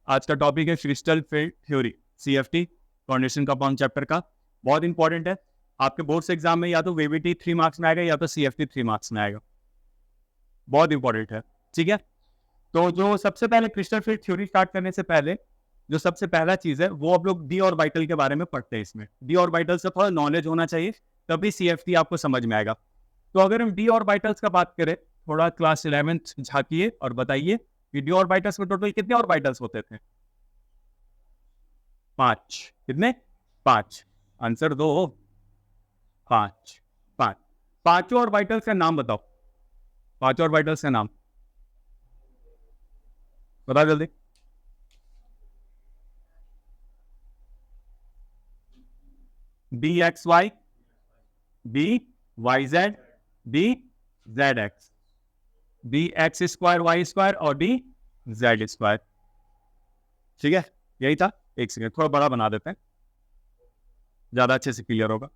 आज का टॉपिक है crystal field theory, CFT, foundation compound chapter का। बहुत इंपॉर्टेंट है। आपके बोर्ड्स एग्जाम में या तो VBT 3 मार्क्स में आएगा या तो CFT 3 मार्क्स में आएगा। बहुत इंपॉर्टेंट है, ठीक है। तो जो सबसे पहले क्रिस्टल फील्ड थ्योरी स्टार्ट करने से पहले जो सबसे पहला चीज है वो आप लोग डी ऑर्बिटल के बारे में पढ़ते हैं। इसमें डी ऑर्बिटल से थोड़ा नॉलेज होना चाहिए, तभी CFT आपको समझ में आएगा। तो अगर हम डी ऑर्बिटल्स का बात करें, थोड़ा क्लास 11th झांकिए और बताइए कि डी ऑर्बिटल्स में टोटल कितने ऑर्बिटल्स होते थे? 5। कितने? 5। आंसर दो। 5। 5। पांचों ऑर्बिटल्स का नाम बताओ। पांचों ऑर्बिटल्स का नाम बताओ जल्दी। BXY, BYZ, BZX, BX² Y² और BZ²। ठीक है, यही था। एक सेकंड, थोड़ा बड़ा बना देते हैं, ज्यादा अच्छे से क्लियर होगा।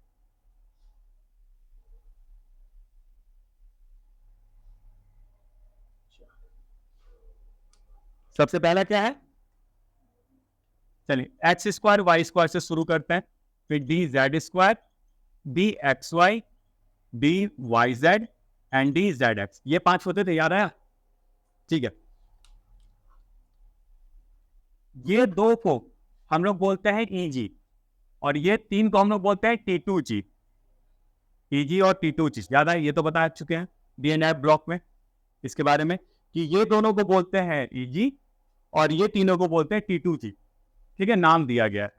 सबसे पहला क्या है? चलिए X² Y² से शुरू करते हैं, फिर DZ², BXY, BYZ and DZX। ये 5 होते थे, याद आया? ठीक है। ये 2 को हम लोग बोलते हैं EG और ये 3 को हम लोग बोलते हैं T2G। EG और T2G याद आया? ये तो बता चुके हैं DNA ब्लॉक में इसके बारे में कि ये दोनों को बोलते हैं EG और ये तीनों को बोलते हैं T2G। ठीक है, नाम दिया गया है।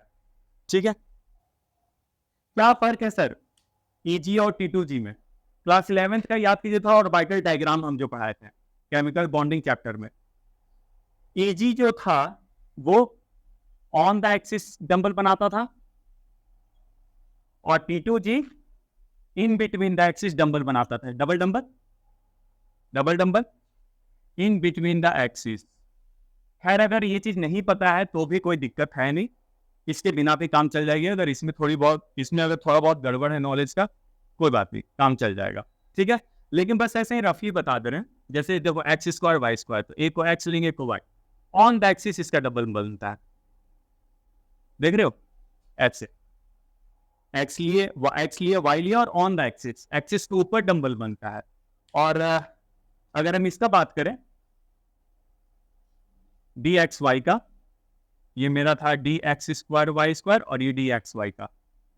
ठीक है, क्या फर्क है सर EG और T2G में? क्लास 11th का याद कीजिए था, ऑर्बिटल डायग्राम हम जो पढ़ाए थे केमिकल बॉन्डिंग चैप्टर में। EG जो था वो ऑन द एक्सिस डंबल बनाता था और T2G in between the axis dumbbell बनाता था। Double dumbbell, double dumbbell in between the axis. खैर, अगर ये चीज नहीं पता है तो भी कोई दिक्कत है नहीं, इसके बिना भी काम चल जाएगी। अगर इसमें अगर थोड़ा बहुत गड़बड़ है नॉलेज का, कोई बात नहीं, काम चल जाएगा। ठीक है, लेकिन बस ऐसे ही रफली बता दे रहे हैं। जैसे देखो X² Y², तो एक को X लेंगे, एक को Y। ऑन द एक्सिस इसका डबल बनता है, देख रहे हो? ऐसे X लिए, Y लिए और ऑन द एक्सिस के ऊपर डंबल बनता है। और अगर हम इसका बात करें DXY का, ये मेरा था DX² Y² और ये DXY का।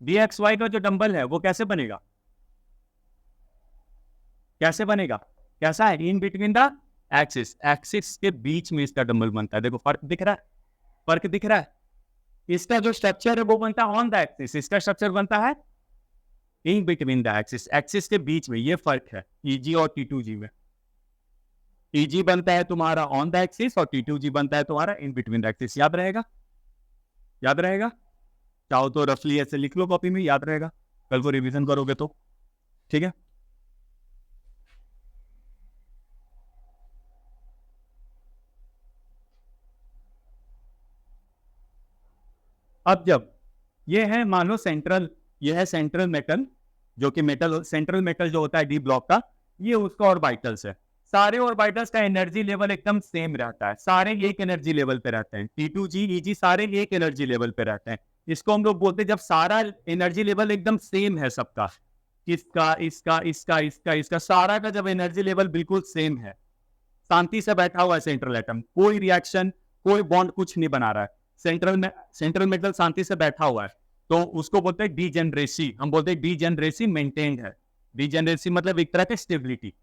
DXY का जो डंबल है वो कैसे बनेगा? कैसे बनेगा? कैसा है? इन बिटवीन द एक्सिस के बीच में इसका डंबल बनता है। देखो फर्क दिख रहा है? फर्क दिख रहा है? इसका जो स्ट्रक्चर है वो बनता है ऑन द एक्सिस, इसका स्ट्रक्चर बनता है इन बिटवीन द एक्सिस के बीच में। ये फर्क है EG और T2G में। EG बनता है तुम्हारा ऑन द एक्सिस और T2G बनता है तुम्हारा इन बिटवीन द एक्सिस। याद रहेगा? याद रहेगा? चाहो तो रफली ऐसे लिख लो कॉपी में, याद रहेगा कल को रिवीजन करोगे तो। ठीक है, अब जब ये है मान लो सेंट्रल, ये है सेंट्रल मेटल, जो कि सेंट्रल मेटल जो होता है डी ब्लॉक का, ये उसका ऑर्बिटल्स है। सारे ऑर्बिटल्स का एनर्जी लेवल एकदम सेम रहता है, सारे एक एनर्जी लेवल पे रहते हैं। T2G EG सारे एक एनर्जी लेवल पे रहते हैं। इसको हम लोग बोलते हैं जब सारा एनर्जी लेवल एकदम सेम है सबका, इसका इसका इसका इसका इसका सारा का जब एनर्जी लेवल बिल्कुल सेम है, शांति से बैठा हुआ है सेंट्रल एटम, कोई रिएक्शन, कोई बॉन्ड कुछ नहीं बना रहा है, सेंट्रल मेटल शांति से बैठा हुआ है, तो उसको बोलते हैं डीजेनरेसी। हम बोलते हैं डीजेनरेसी मेंटेन्ड है। डीजेनरेसी मतलब एक तरह की स्टेबिलिटी,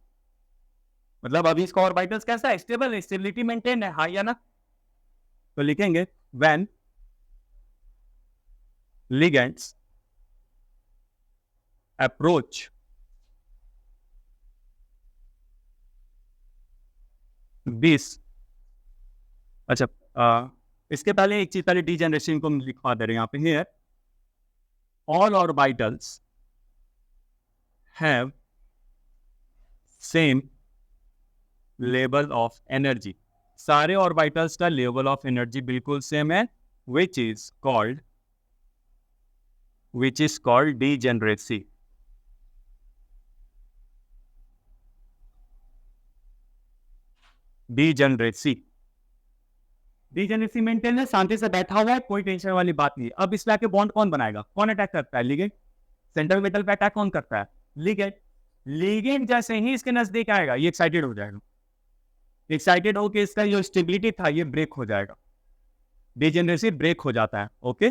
मतलब अभी इसका ऑर्बिटल्स कैसा है? स्टेबल है, स्टेबिलिटी मेंटेन है, हाँ या ना? तो लिखेंगे व्हेन लिगेंड्स अप्रोच दिस। अच्छा, इसके पहले एक चीज, पहले डीजेनरेशन को लिखवा दे रहे हैं यहाँ पे। Here all orbitals have same level of energy। सारे ऑर्बिटल्स का लेवल ऑफ एनर्जी बिल्कुल सेम है, which is called degeneracy। degeneracy degeneracy maintain है, शांति से बैठा हुआ है, कोई टेंशन वाली बात नहीं। अब इस पे बॉन्ड कौन बनाएगा, कौन अटैक करता है, लिगेंड। सेंट्रल मेटल पे अटैक कौन करता है, लिगेंड। लिगेंड जैसे ही इसके नजदीक आएगा ये एक्साइटेड हो जाएगा, एक्साइटेड होकर इसका जो स्टेबिलिटी था ये ब्रेक हो जाएगा, डीजेनरेसी ब्रेक हो जाता है। ओके,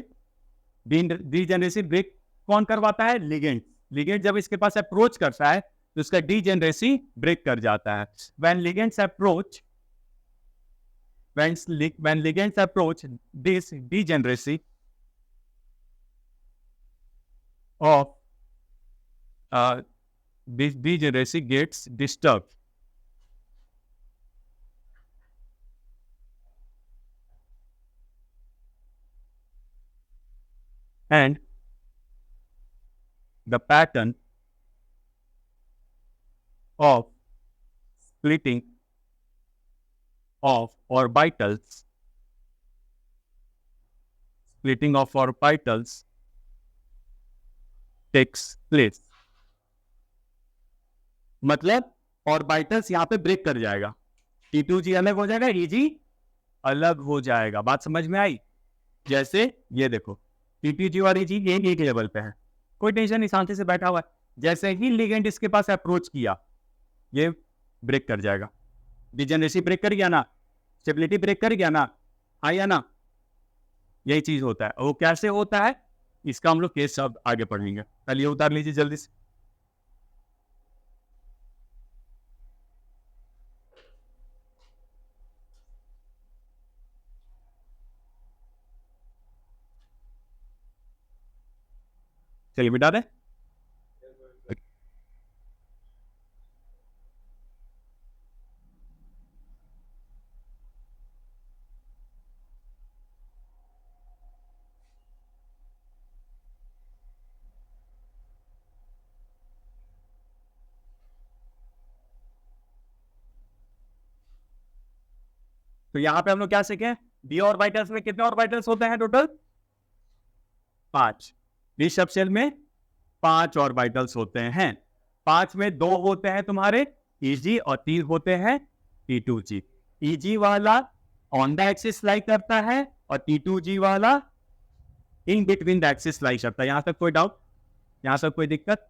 डीजेनरेसी ब्रेक कौन करवाता है, लिगेंड। लिगेंड जब इसके पास अप्रोच करता है तो इसका डीजेनरेसी ब्रेक कर जाता है। When ligands approach, when ligands approach, this degeneracy of this degeneracy gets disturbed. And the pattern of splitting of orbitals, takes place. मतलब ऑर्बिटल्स यहाँ पे ब्रेक कर जाएगा, T2G अलग हो जाएगा, EG अलग हो जाएगा। बात समझ में आई? जैसे ये देखो T2G और EG एक लेवल पे है, कोई टेंशन नहीं, शांति से बैठा हुआ है। जैसे ही लिगेंड इसके पास अप्रोच किया ये ब्रेक कर जाएगा, डिजेनरेसी ब्रेक कर गया ना, स्टेबिलिटी ब्रेक कर गया ना, हाँ या ना? यही चीज होता है। वो कैसे होता है इसका हम लोग केस सब आगे पढ़ेंगे। पहले ये उतार लीजिए जल्दी से। चलिए मिटा दें। तो यहां पे हम लोग क्या सीखे, डी ऑर्बिटल्स में कितने ऑर्बिटल्स होते हैं टोटल, 5। डी सबशेल में 5 ऑर्बिटल्स होते हैं। 5 में 2 होते हैं तुम्हारे EG और 3 होते हैं T2G। EG वाला ऑन द एक्सिस लाई करता है और T2G वाला इन बिटवीन द एक्सिस लाई करता है। यहां तक कोई डाउट, यहां तक कोई दिक्कत?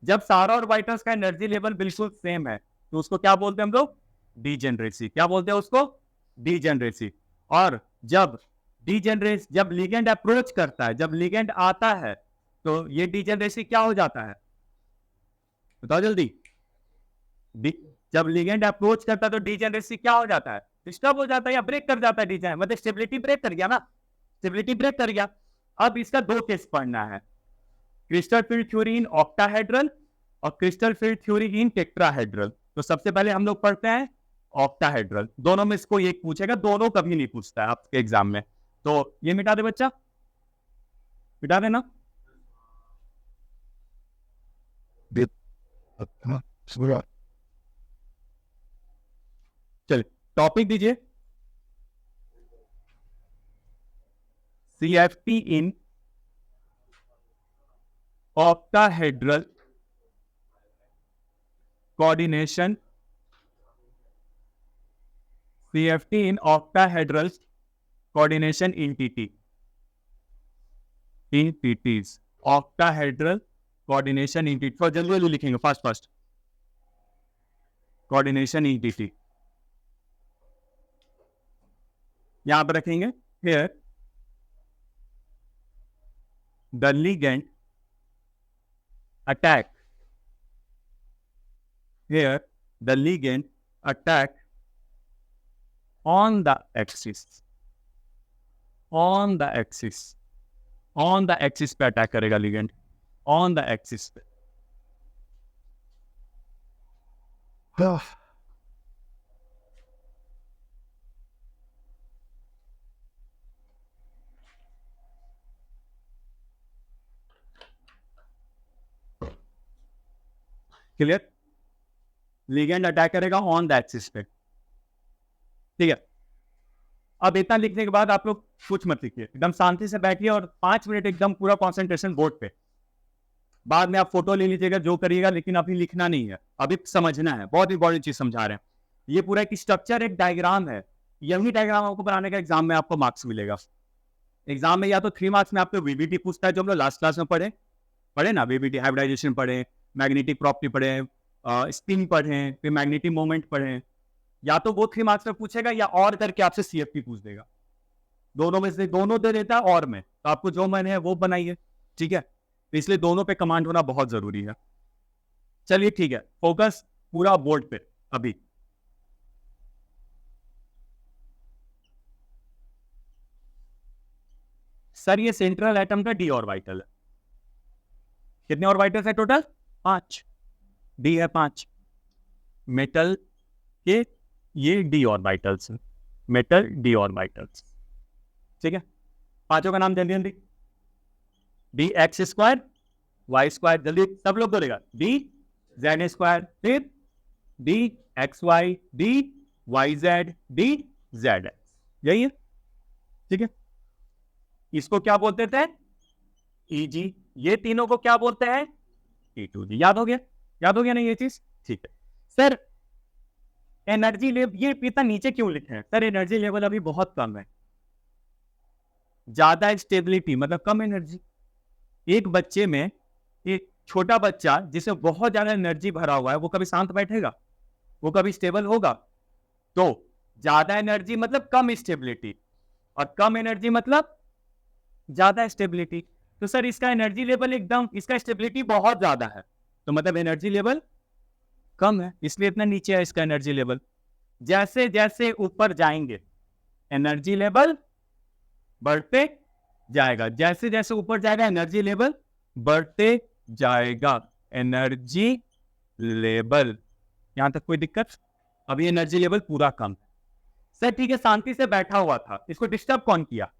जब सारा ऑर्बिटल्स का एनर्जी लेवल बिल्कुल सेम है तो उसको क्या बोलते हैं हम लोग, डीजेनरेसी। क्या बोलते हैं उसको, डीजेनरेसी। और जब जब लिगेंड अप्रोच करता है, जब लिगेंड आता है तो ये डीजेनरेसी क्या हो जाता है, बताओ जल्दी। जब लिगेंड अप्रोच करता है तो डीजेनरेसी क्या हो जाता है, डिस्टर्ब हो जाता है या ब्रेक कर जाता है, डीजेनरेसी मतलब स्टेबिलिटी ब्रेक कर गया ना, स्टेबिलिटी ब्रेक कर गया। अब इसका 2 केस पढ़ना है, crystal field theory in octahedral और crystal field theory in tetrahedral. तो सबसे पहले हम लोग पढ़ते हैं ऑक्टाहेड्रल। दोनों में इसको एक पूछेगा, दोनों कभी नहीं पूछता है आपके एग्जाम में। तो ये मिटा दे बच्चा, मिटा देना। चलिए टॉपिक दीजिए, CFT in octahedral coordination, CFT in octahedral coordination entities, octahedral coordination entity। for जल्दी लिखेंगे, फास्ट coordination entity यहां पर रखेंगे। here the ligand attack, here the ligand attack on the axis, on the axis पे attack करेगा ligand, on the axis पे। Clear, ligand attack करेगा on the axis पे, ठीक है। अब इतना लिखने के बाद आप लोग कुछ मत लिखिए, एकदम शांति से बैठिए और 5 मिनट एकदम पूरा कंसंट्रेशन बोर्ड पे। बाद में आप फोटो ले लीजिएगा, जो करिएगा, लेकिन अभी लिखना नहीं है, अभी समझना है। बहुत इंपॉर्टेंट चीज समझा रहे हैं। ये पूरा एक स्ट्रक्चर, एक डायग्राम है यही डायग्राम आपको बनाने का एग्जाम में आपको मार्क्स मिलेगा। एग्जाम में या तो 3 मार्क्स में आपको वीबीटी पूछता है, जो हम लोग लास्ट क्लास में पढ़े ना, वीबीटी हाइब्रिडाइजेशन पढ़े, मैग्नेटिक प्रॉपर्टी पढ़े, स्पिन पढ़े, फिर मैग्नेटिक मोमेंट पढ़े। या तो वो 3 मार्क्स में पूछेगा या और करके आपसे सीएफटी पूछ देगा, दोनों में से दोनों दे देता है और में, तो आपको जो मन है वो बनाइए, ठीक है। तो इसलिए दोनों पे कमांड होना बहुत जरूरी है। चलिए ठीक है, फोकस पूरा बोर्ड पे अभी। सर ये सेंट्रल एटम का डी ऑर्बिटल है। कितने ऑर्बिटल्स है टोटल? 5। डी है 5। मेटल के ये डी ऑर्बिटल्स है, मेटल डी ऑर्बिटल्स, ठीक है। पांचों का नाम जल्दी जल्दी। D x square y square, जल्दी सब लोग बोलेगा। डी जेड स्क्वायर, फिर d x y, d y z, d z x, यही है, ठीक है। इसको क्या बोलते थे? ईजी। ये तीनों को क्या बोलते हैं? E2G। याद हो गया? याद हो गया ना ये चीज? ठीक है सर। एनर्जी लेवल ये इतना नीचे क्यों लिखे हैं? सर एनर्जी लेवल अभी बहुत कम है, ज्यादा स्टेबिलिटी मतलब कम एनर्जी। एक बच्चे में, एक छोटा बच्चा जिसे बहुत ज्यादा एनर्जी भरा हुआ है, वो कभी शांत बैठेगा? वो कभी स्टेबल होगा? तो ज्यादा एनर्जी मतलब कम स्टेबिलिटी, और कम एनर्जी मतलब ज्यादा स्टेबिलिटी। तो सर इसका एनर्जी लेवल एकदम, इसका स्टेबिलिटी बहुत ज्यादा है, तो मतलब एनर्जी लेवल कम है, इसलिए इतना नीचे है इसका एनर्जी लेवल। जैसे जैसे ऊपर जाएंगे एनर्जी लेवल बढ़ते जाएगा, जैसे जैसे ऊपर जाएगा एनर्जी लेवल बढ़ते जाएगा। एनर्जी लेवल, यहां तक कोई दिक्कत? अभी एनर्जी लेवल पूरा कम है। सर ठीक है, शांति से बैठा हुआ था, इसको डिस्टर्ब कौन किया?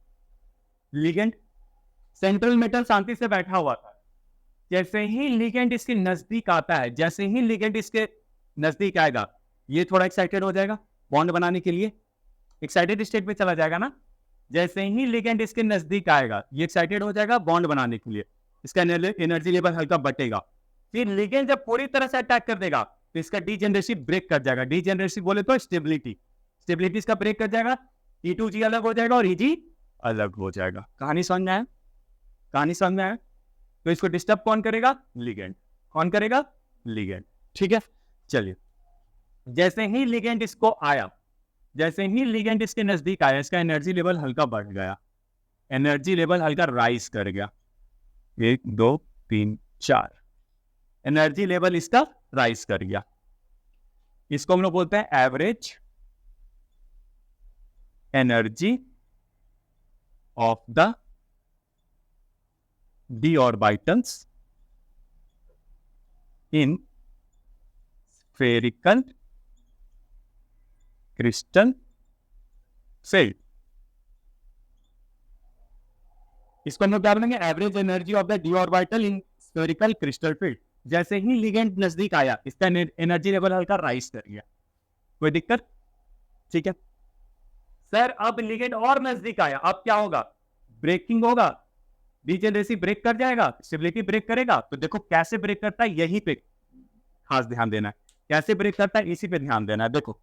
लिगेंड। सेंट्रल मेटल शांति से बैठा हुआ था, जैसे ही लिगेंड इसके नजदीक आता है, जैसे ही लिगेंड इसके नजदीक आएगा, ये थोड़ा एक्साइटेड हो जाएगा बॉन्ड बनाने के लिए, एक्साइटेड स्टेट में चला जाएगा ना। जैसे ही लिगेंड इसके नजदीक आएगा, ये एक्साइटेड हो जाएगा बॉन्ड बनाने के लिए, इसका एनर्जी लेवल हल्का बटेगा। फिर लिगेंड जब पूरी तरह से अटैक कर देगा, तो इसका डीजेनरेसी ब्रेक कर जाएगा। डीजेनरेसी बोले तो स्टेबिलिटी, स्टेबिलिटी इसका ब्रेक कर जाएगा, E2G अलग हो जाएगा और EG अलग हो जाएगा। कहानी समझ में आया? कहानी समझ में आया? तो इसको डिस्टर्ब कौन करेगा? लिगेंड। कौन करेगा? लिगेंड, ठीक है। चलिए, जैसे ही लिगेंड इसको आया, जैसे ही लिगेंड इसके नजदीक आया, इसका एनर्जी लेवल हल्का बढ़ गया, एनर्जी लेवल हल्का राइज कर गया। 1 2 3 4, एनर्जी लेवल इसका राइज कर गया। इसको हम लोग बोलते हैं average energy of the d orbitals in spherical crystal field। इसको हम लोग क्या बोलेंगे? Average energy of the D orbital in spherical crystal field. जैसे ही लिगेंड नजदीक आया, इसका एनर्जी लेवल हल्का राइज कर गया। कोई दिक्कत? ठीक है सर। अब लिगेंड और नजदीक आया, अब क्या होगा? ब्रेकिंग होगा, डीजेनरेसी ब्रेक कर जाएगा, स्टेबिलिटी ब्रेक करेगा। तो देखो कैसे ब्रेक करता है, यहीं पे खास ध्यान देना है। कैसे ब्रेक करता है, इसी पे ध्यान देना है। देखो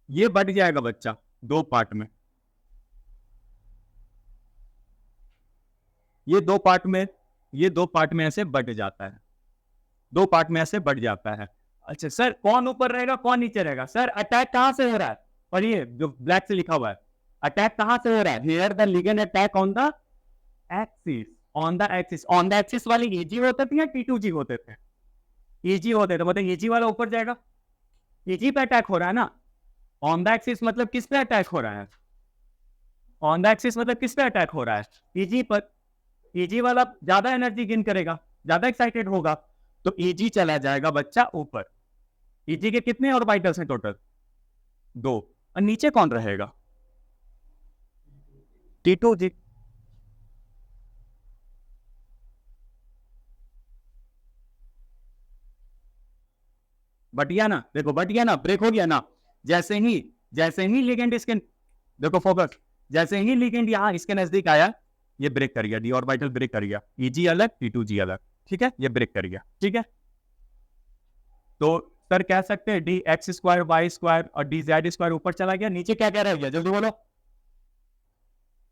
ये बढ़ जाएगा बच्चा 2 पार्ट में, ये 2 पार्ट में, ये 2 पार्ट में ऐसे बढ़ जाता है, 2 पार्ट में ऐसे बढ़ जाता है। अच्छा सर, कौन ऊपर रहेगा कौन नीचे रहेगा? सर अटैक कहां से हो रहा है? और ये जो ब्लैक से लिखा हुआ है, अटैक कहां से हो रहा है? Here the ligand attack on the axis, on the axis. On the axis वाले EG होते थे या T2G होते थे? EG होते थे, मतलब EG वाला ऊपर जाएगा, EG पे अटैक हो रहा है ना। ऑन द एक्सिस मतलब किस पे अटैक हो रहा है? ऑन द एक्सिस मतलब किस पे अटैक हो रहा है? EG पर। EG वाला ज्यादा एनर्जी गेन करेगा, ज्यादा एक्साइटेड होगा, तो EG चला जाएगा बच्चा ऊपर। EG के कितने ऑर्बिटल्स हैं टोटल? 2। और नीचे कौन रहेगा? T2G। बटिया ना, देखो बटिया ना, ब्रेक हो गया ना। जैसे ही लिगेंड इसके, देखो फोकस, जैसे ही लिगेंड यहां इसके नजदीक आया, ये ब्रेक कर गया, डी ऑर्बिटल ब्रेक कर गया। EG अलग, T2G अलग, ठीक है, ये ब्रेक कर गया, ठीक है। तो सर कह सकते हैं d x square y square और डी जेड स्क्वायर ऊपर चला गया, नीचे क्या क्या रह गया जल्दी बोलो?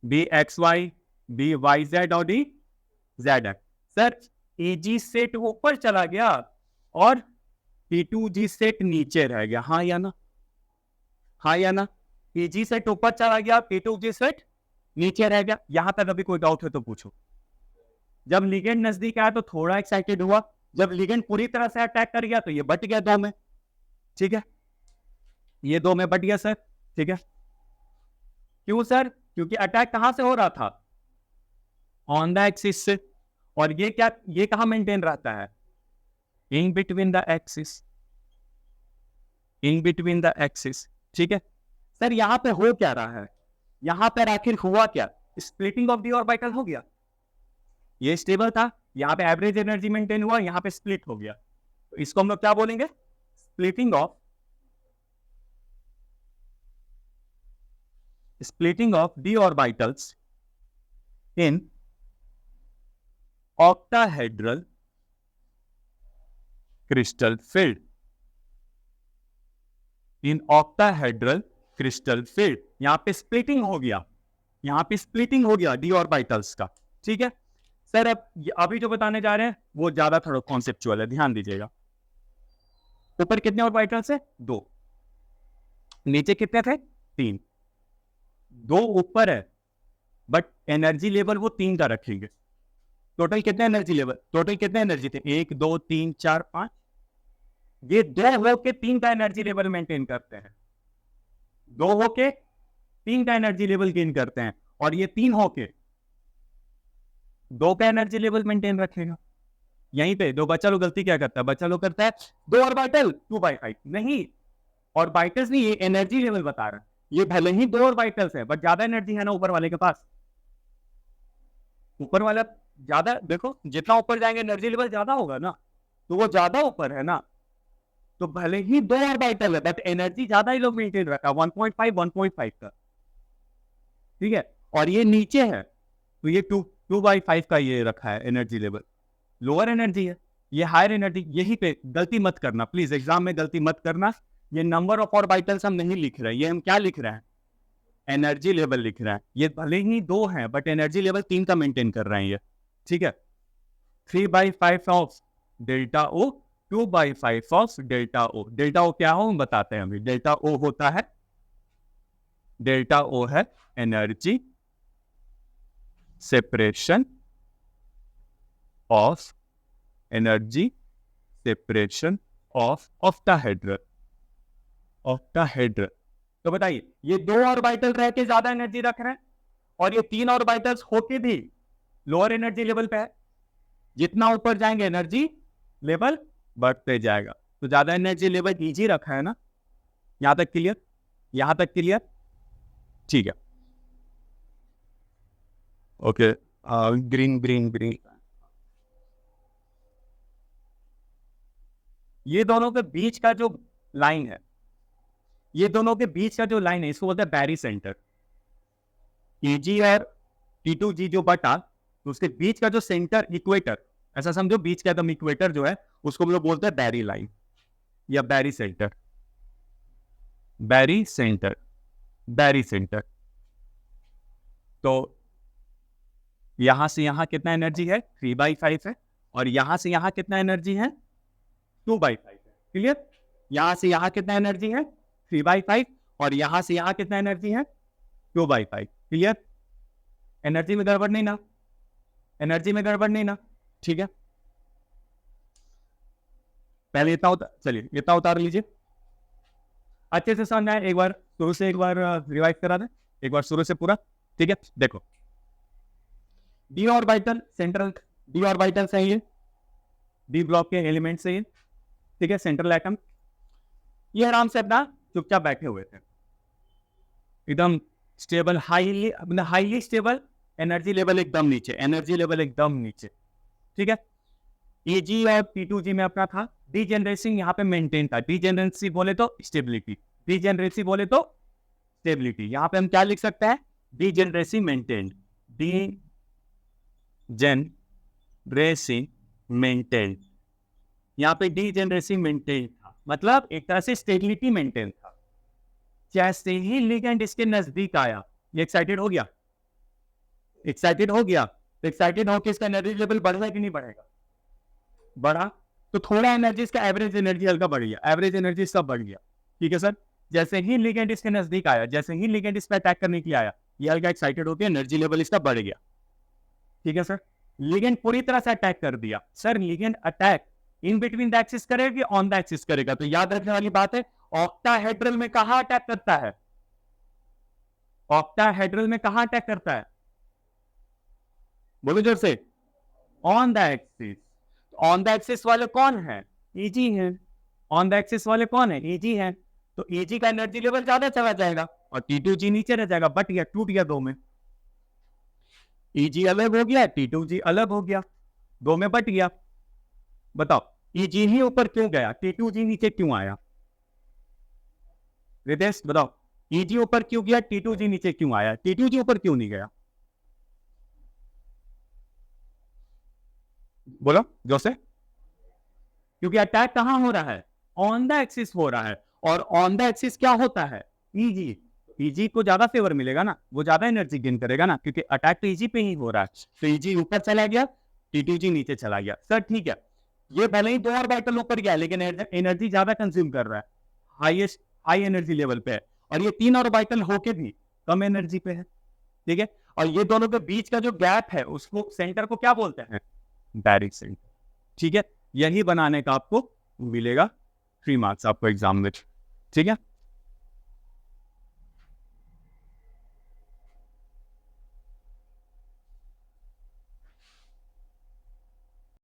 D x y, d y z और d z x. Sir e g set ऊपर चला गया और P2G सेट नीचे रह गया, हाँ या ना? हाँ या ना? Pg सेट ऊपर चला गया, P2G सेट नीचे रह गया। यहां तक अभी कोई डाउट है तो पूछो। जब लिगेंड नजदीक आया तो थोड़ा एक्साइटेड हुआ, जब लिगेंड पूरी तरह से अटैक कर गया तो ये बट गया दो में, ठीक है, ये दो में बट गया सर, ठीक है। क्यों सर? क्योंकि अटैक कहां से हो रहा था? ऑन द एक्सिस से। और ये क्या, ये कहां मेंटेन रहता है? In between the axis, in between the axis, ठीक है। सर यहां पे हो क्या रहा है? यहां पर आखिर हुआ क्या? स्प्लिटिंग ऑफ डी ऑर्बिटल हो गया। ये स्टेबल था, यहां पे एवरेज एनर्जी मेंटेन हुआ, यहां पे स्प्लिट हो गया, तो इसको हम लोग क्या बोलेंगे? Splitting of D orbitals in octahedral crystal field, in octahedral crystal field. यहां पे स्प्लिटिंग हो गया, यहां पे स्प्लिटिंग हो गया डी ऑर्बिटल्स का, ठीक है। सर अब अभी जो बताने जा रहे हैं वो ज्यादा थोड़ा कॉन्सेप्चुअल है, ध्यान दीजिएगा। ऊपर कितने ऑर्बिटल्स है? 2। नीचे कितने थे? 3। 2 ऊपर है बट एनर्जी लेवल वो 3 का रखेंगे। टोटल कितने एनर्जी लेवल, टोटल कितने एनर्जी थे? 1 2 3 4 5। ये 2 होके 3 का एनर्जी लेवल मेंटेन करते हैं, 2 होके 3 का एनर्जी लेवल गेन करते हैं, और ये 3 होके 2 का एनर्जी लेवल मेंटेन रखेगा। यहीं पे दो बच्चा लोग गलती क्या करता है? बच्चा लोग करता है 2 ऑर्बिटल 2/5, नहीं, ऑर्बिटल्स नहीं, ये एनर्जी लेवल बता रहा है। ये भले ही 2 ऑर्बिटल्स है बट ज्यादा एनर्जी है ना ऊपर वाले के पास। ऊपर वाला ज्यादा, देखो जितना ऊपर जाएंगे एनर्जी लेवल ज्यादा होगा ना, तो वो ज्यादा ऊपर है ना, तो भले ही 2 ऑर्बिटल है बट एनर्जी ज्यादा ही लोग मेंटेन रखा, 1.5 का, ठीक है। और ये नीचे है तो ये 2/5 का ये रखा है एनर्जी लेवल, लोअर एनर्जी है, ये हायर एनर्जी। यही पे गलती मत करना प्लीज, एग्जाम में गलती मत करना। ये नंबर ऑफ ऑर्बिटल्स हम नहीं लिख रहे हैं, ये हम क्या लिख रहे हैं? एनर्जी लेवल लिख रहे हैं। ये भले ही 2 हैं बट एनर्जी लेवल 3 का मेंटेन कर रहे हैं ये, ठीक है। 3/5 of delta O, 2/5 of delta O. Delta O क्या हो हम बताते हैं अभी। डेल्टा ओ होता है, डेल्टा ओ है energy separation of, energy separation of octahedral, octahedral. तो बताइए ये 2 ऑर्बिटल रह के ज्यादा एनर्जी रख रहे हैं और ये 3 ऑर्बिटल्स होके भी लोअर एनर्जी लेवल पे है। जितना ऊपर जाएंगे एनर्जी लेवल बढ़ते जाएगा, तो ज्यादा एनर्जी लेवल ईजी रखा है ना। यहां तक क्लियर? यहां तक क्लियर? ठीक है, ओके। Green green green. ये दोनों के बीच का जो लाइन है, ये दोनों के बीच का जो लाइन है इसको बोलते हैं बैरी सेंटर। Eg और T2G जो बटा, तो उसके बीच का जो सेंटर, इक्वेटर, ऐसा समझो बीच का एकदम इक्वेटर जो है उसको हम लोग बोलते हैं बैरी लाइन या बैरी सेंटर, बैरी सेंटर, बैरी सेंटर। तो यहां से यहां कितना एनर्जी है? 3/5 है, और यहां से यहां कितना एनर्जी है? 2/5 है। क्लियर? यहां से यहां कितना एनर्जी है? 3/5, और यहां से यहां कितना एनर्जी है? 2/5। क्लियर? एनर्जी में गड़बड़ नहीं ना? एनर्जी में गड़बड़ नहीं ना? ठीक है, पहले इतना चलिए इतना उतार लीजिए, अच्छे से समझ आए। एक बार शुरू से एक बार रिवाइज करा दें, एक बार शुरू से पूरा, ठीक है। देखो D orbital central, D orbital है ये, डी ब्लॉक के एलिमेंट से ये, ठीक है, सेंट्रल एटम। ये आराम से अपना चुपचाप बैठे हुए थे, एकदम stable, highly stable, energy level एकदम नीचे, एनर्जी लेवल एकदम नीचे, ठीक है। Eg और P2G में अपना था। डीजेनरेसिंग यहाँ पे मेंटेन था, डीजेनरेसी बोले तो स्टेबिलिटी, डीजेनरेसी बोले तो स्टेबिलिटी। यहाँ पे हम क्या लिख सकते हैं? Degeneracy maintain, degeneracy maintain. यहाँ पे डीजेनरेसी मेंटेन था, मतलब एक तरह से स्टेबिलिटी मेंटेन था। जैसे ही लिगेंड इसके नजदीक आया, ये एक्साइटेड हो गया, एक्साइटेड हो गया, तो एक्साइटेड होकर इसका एनर्जी लेवल बढ़ेगा कि नहीं बढ़ेगा? बढ़ा, तो थोड़ा एनर्जी इसका एवरेज एनर्जी हल्का बढ़ गया, एवरेज एनर्जी इसका बढ़ गया। ठीक है सर। जैसे ही लिगेंड इसके नजदीक आया, जैसे ही लिगेंड इस पर अटैक करने के लिए आया, ये हल्का एक्साइटेड होकर एनर्जी लेवल इसका बढ़ गया। ठीक है सर। लिगेंड पूरी तरह से अटैक कर दिया। Sir ligand attack in between the axis करेगा कि ऑन द एक्सिस करेगा? तो याद रखने वाली बात है, ऑक्टाहेड्रल में कहां अटैक करता है? ऑक्टाहेड्रल में कहां अटैक करता है? बोलो जोर से। On the axis. On the axis वाले कौन है? ईजी है। ऑन द एक्सिस वाले कौन है? ईजी है। तो ईजी का एनर्जी लेवल ज्यादा चला जाएगा और T2G नीचे रह जाएगा, बट गया, टूट गया दो में। ईजी अलग हो गया, T2G अलग हो गया, दो में बट गया। बताओ ईजी ही ऊपर क्यों गया, T2G नीचे क्यों आया? रितेश बताओ, ईजी ऊपर क्यों गया, T2G नीचे क्यों आया? T2G ऊपर क्यों नहीं गया? बोलो जोसे। क्योंकि अटैक कहां हो रहा है? ऑन द एक्सिस हो रहा है। और ऑन द एक्सिस क्या होता है? ईजी। ईजी को ज्यादा फेवर मिलेगा ना, वो ज्यादा एनर्जी गेन करेगा ना, क्योंकि अटैक तो ईजी पे ही हो रहा है। तो ईजी ऊपर चला गया, T2G नीचे चला गया। सर ठीक है, ये भले ही दो ऑर्बिटल ऊपर गया, लेकिन एनर्जी ज्यादा कंज्यूम कर रहा है, हाईएस्ट हाई एनर्जी लेवल पे है। और ये तीन ऑर्बिटल होके भी कम एनर्जी पे है। ठीक है। और ये दोनों के बीच का जो गैप है, उसको सेंटर को क्या बोलते हैं? Direct centre. ठीक है। यही बनाने का आपको मिलेगा 3 मार्क्स आपको एग्जाम में। ठीक है।